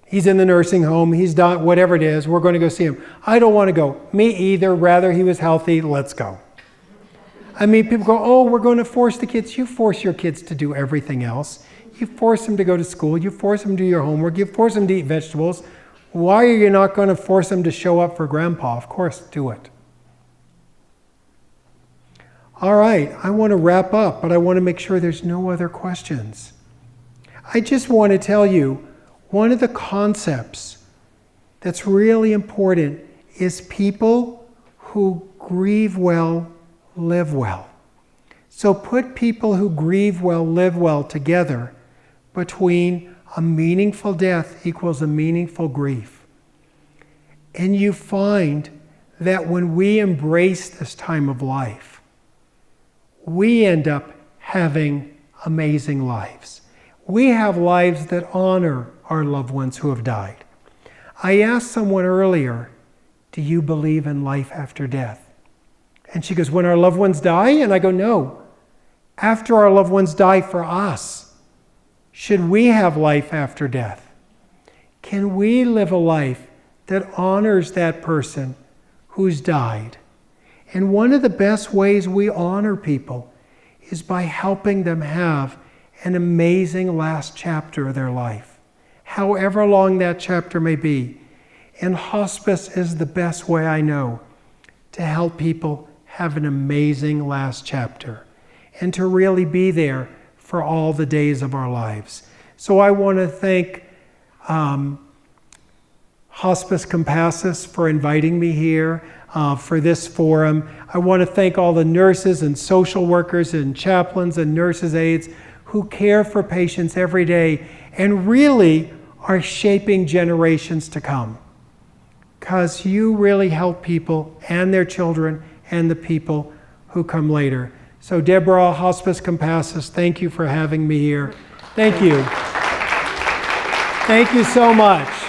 He's in the nursing home. He's done whatever it is. We're going to go see him. I don't want to go. Me either. Rather he was healthy. Let's go. I mean, people go, oh, we're going to force the kids. You force your kids to do everything else. You force them to go to school. You force them to do your homework. You force them to eat vegetables. Why are you not going to force them to show up for Grandpa? Of course, do it. All right, I want to wrap up, but I want to make sure there's no other questions. I just want to tell you, one of the concepts that's really important is people who grieve well, live well. So put people who grieve well, live well together between a meaningful death equals a meaningful grief. And you find that when we embrace this time of life, we end up having amazing lives. We have lives that honor our loved ones who have died. I asked someone earlier, do you believe in life after death? And she goes, when our loved ones die? And I go, no. After our loved ones die for us, should we have life after death? Can we live a life that honors that person who's died? And one of the best ways we honor people is by helping them have an amazing last chapter of their life, however long that chapter may be. And hospice is the best way I know to help people have an amazing last chapter and to really be there for all the days of our lives. So I want to thank Hospice Compassus for inviting me here for this forum. I want to thank all the nurses and social workers and chaplains and nurses' aides who care for patients every day and really are shaping generations to come. Because you really help people and their children and the people who come later. So Deborah, Hospice Compassus, thank you for having me here. Thank you. Thank you so much.